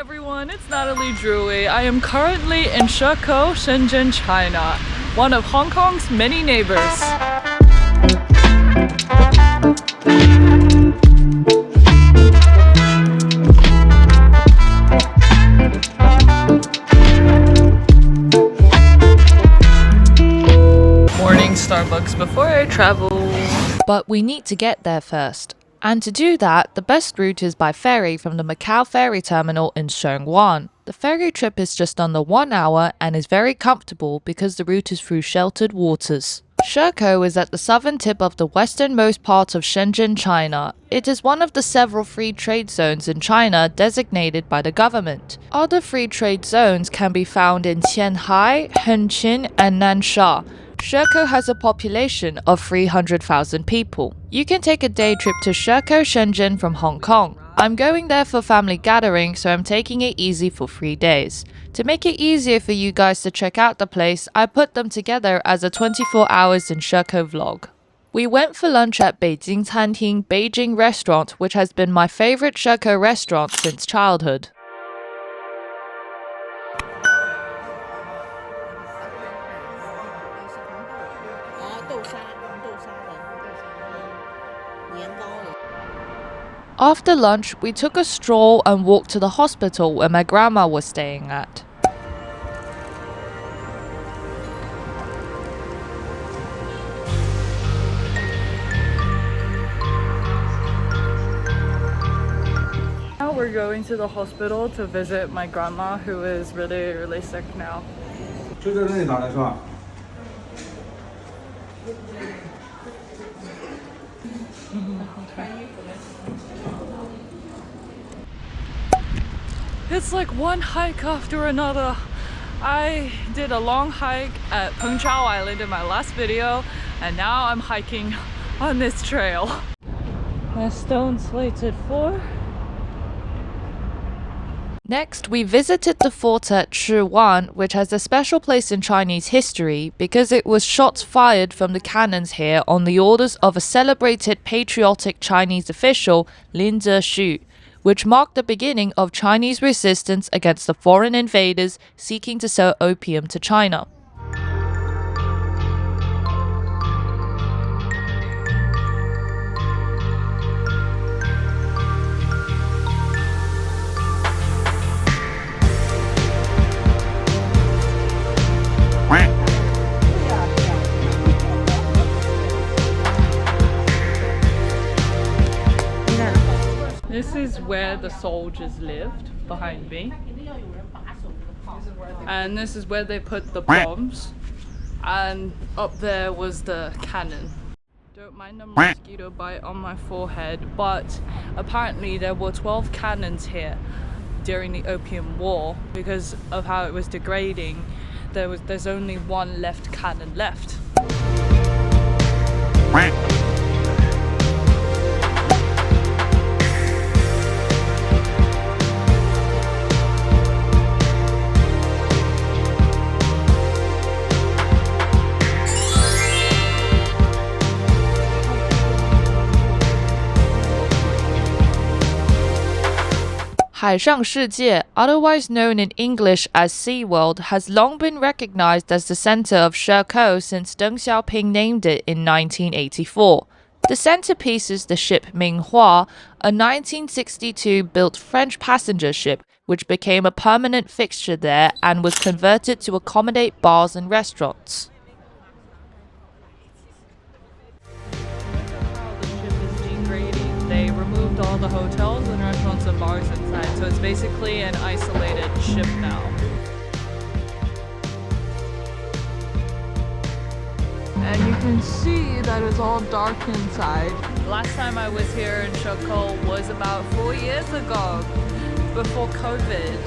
everyone, it's Nataliedrewy. I am currently in Shekou, Shenzhen, China, one of Hong Kong's many neighbors. Morning Starbucks before I travel. But we need to get there first. And to do that, the best route is by ferry from the Macau ferry terminal in Shenzhen. The ferry trip is just under 1 hour and is very comfortable because the route is through sheltered waters. Shekou is at the southern tip of the westernmost part of Shenzhen, China. It is one of the several free trade zones in China designated by the government. Other free trade zones can be found in Qianhai, Hengqin, and Nansha. Shekou has a population of 300,000 people. You can take a day trip to Shekou, Shenzhen from Hong Kong. I'm going there for family gathering, so I'm taking it easy for 3 days. To make it easier for you guys to check out the place, I put them together as a 24 hours in Shekou vlog. We went for lunch at Beijing Canteen Beijing restaurant, which has been my favorite Shekou restaurant since childhood. After lunch, we took a stroll and walked to the hospital where my grandma was staying at. Now we're going to the hospital to visit my grandma who is really sick now. It's like one hike after another. I did a long hike at Pengchao Island in my last video, and now I'm hiking on this trail. A stone slated floor. Next, we visited the fort at Shiwan, which has a special place in Chinese history because it was shots fired from the cannons here on the orders of a celebrated patriotic Chinese official, Lin Zexu, which marked the beginning of Chinese resistance against the foreign invaders seeking to sell opium to China. This is where the soldiers lived, behind me. And this is where they put the bombs. And up there was the cannon. Don't mind the mosquito bite on my forehead, but apparently there were 12 cannons here during the Opium War. Because of how it was degrading, there's only one left cannon left. Haishangshijie, otherwise known in English as SeaWorld, has long been recognized as the center of Shekou since Deng Xiaoping named it in 1984. The centerpiece is the ship Minghua, a 1962-built French passenger ship, which became a permanent fixture there and was converted to accommodate bars and restaurants. They removed all the hotels and restaurants and bars inside, so it's basically an isolated ship now. And you can see that it's all dark inside. Last time I was here in Shekou was about 4 years ago, before COVID.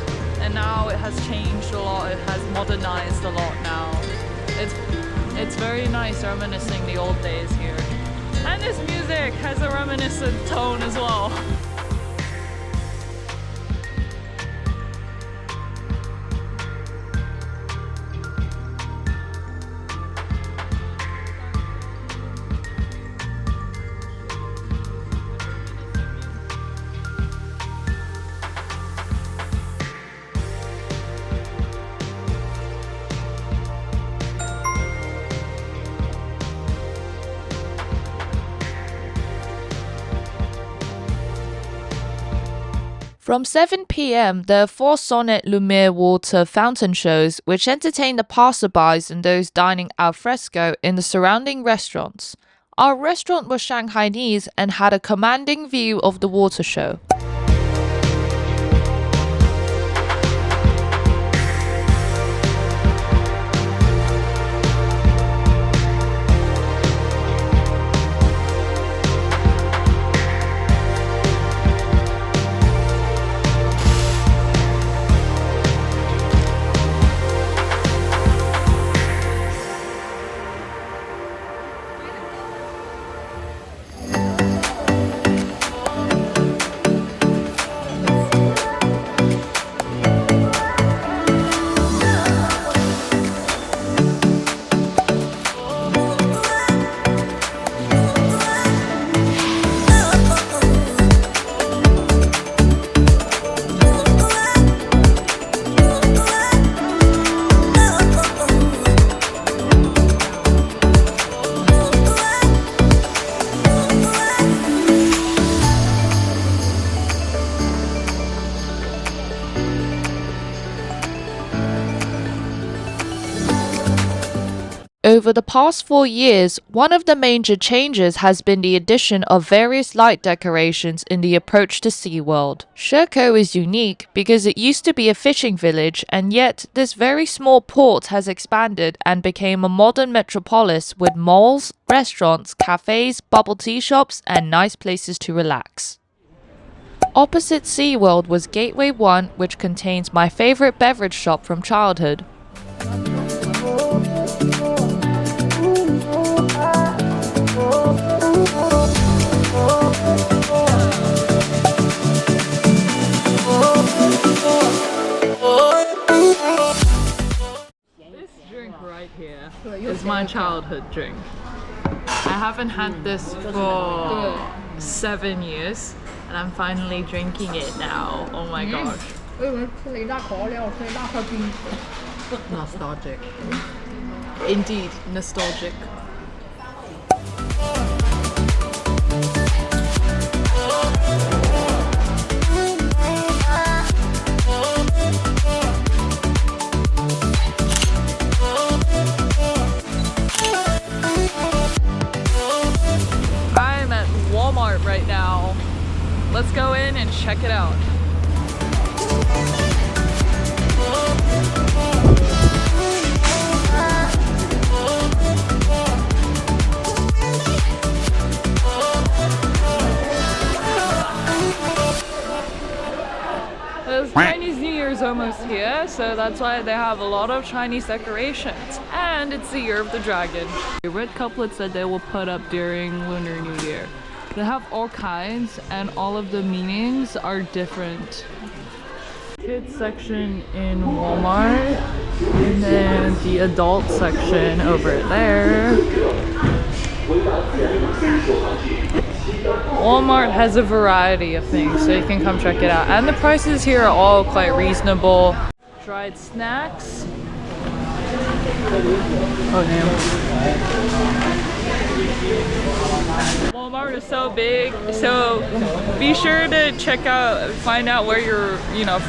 And now it has changed a lot, it has modernized a lot now. It's very nice reminiscing the old days here. And this music has a reminiscent tone as well. From 7 p.m., there are 4 Sonnet Lumiere water fountain shows which entertain the passerbys and those dining al fresco in the surrounding restaurants. Our restaurant was Shanghainese and had a commanding view of the water show. Over the past 4 years, one of the major changes has been the addition of various light decorations in the approach to SeaWorld. Shekou is unique because it used to be a fishing village, and yet this very small port has expanded and became a modern metropolis with malls, restaurants, cafes, bubble tea shops, and nice places to relax. Opposite SeaWorld was Gateway 1, which contains my favorite beverage shop from childhood. This drink right here is my childhood drink. I haven't had this for 7 years and I'm finally drinking it now. Oh my gosh. Nostalgic. Indeed, nostalgic. I'm at Walmart right now. Let's go in and check it out. Chinese New Year is almost here, so that's why they have a lot of Chinese decorations. And it's the year of the dragon. The red couplets that they will put up during Lunar New Year. They have all kinds and all of the meanings are different. Kids section in Walmart, and then the adult section over there. Walmart has a variety of things, so you can come check it out. And the prices here are all quite reasonable. Dried snacks. Oh damn. Walmart is so big, so be sure to find out where your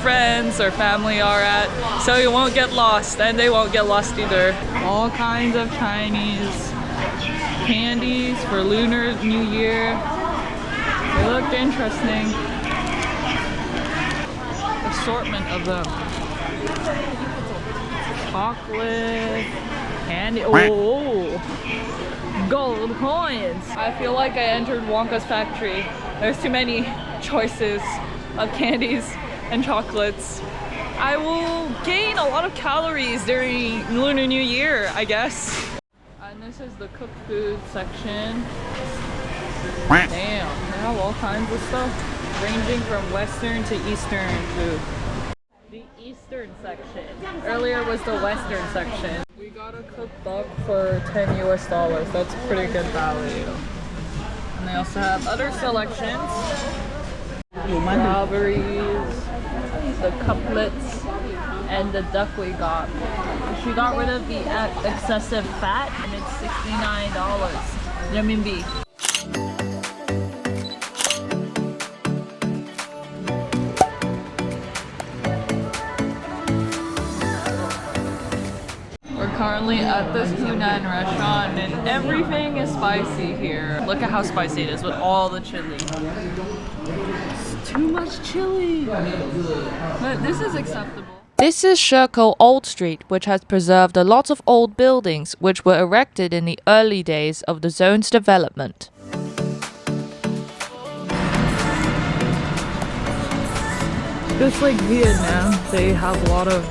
friends or family are at, so you won't get lost and they won't get lost either. All kinds of Chinese candies for Lunar New Year. They looked interesting. Assortment of them. Chocolate, candy. Oh, gold coins. I feel like I entered Wonka's factory. There's too many choices of candies and chocolates. I will gain a lot of calories during Lunar New Year, I guess. And this is the cooked food section. Damn, they have all kinds of stuff, ranging from Western to Eastern food. The Eastern section. Earlier was the Western section. We got a cooked duck for $10 US. That's pretty good value. And they also have other selections. Strawberries, the couplets, and the duck we got. She got rid of the excessive fat, and it's $69 renminbi. currently at this Hunan restaurant and everything is spicy here. Look at how spicy it is with all the chili. It's too much chili. But this is acceptable. This is Shekou Old Street, which has preserved a lot of old buildings which were erected in the early days of the zone's development. Just like Vietnam, they have a lot of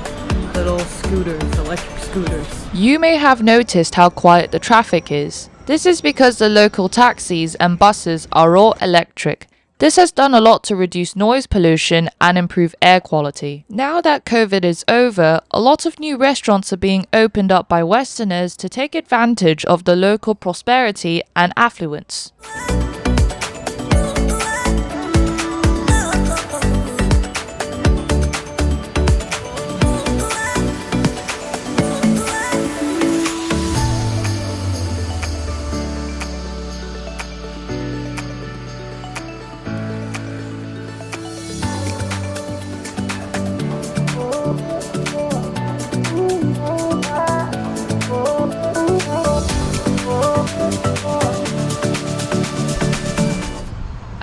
little scooters, electric scooters. You may have noticed how quiet the traffic is. This is because the local taxis and buses are all electric. This has done a lot to reduce noise pollution and improve air quality. Now that COVID is over, a lot of new restaurants are being opened up by Westerners to take advantage of the local prosperity and affluence.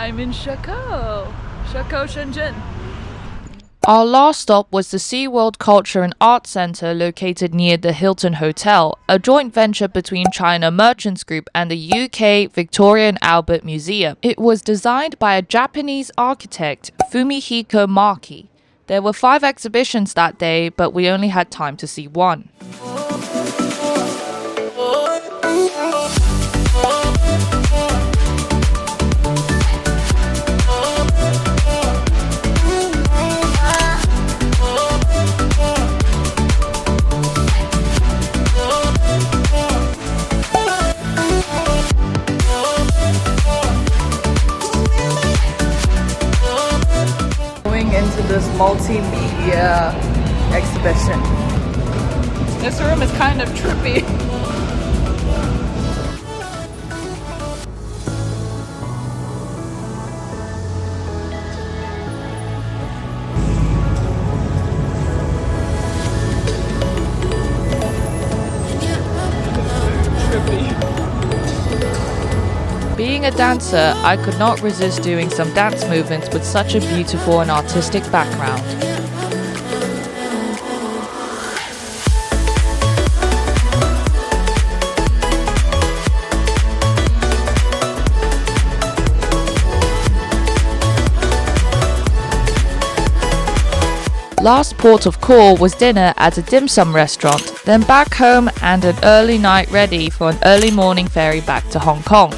I'm in Shekou, Shenzhen. Our last stop was the SeaWorld Culture and Arts Center located near the Hilton Hotel, a joint venture between China Merchants Group and the UK Victoria and Albert Museum. It was designed by a Japanese architect, Fumihiko Maki. There were 5 exhibitions that day, but we only had time to see one. Into this multimedia exhibition. This room is kind of trippy. Being a dancer, I could not resist doing some dance movements with such a beautiful and artistic background. Last port of call was dinner at a dim sum restaurant, then back home and an early night ready for an early morning ferry back to Hong Kong.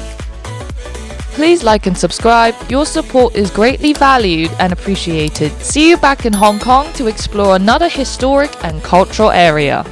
Please like and subscribe. Your support is greatly valued and appreciated. See you back in Hong Kong to explore another historic and cultural area.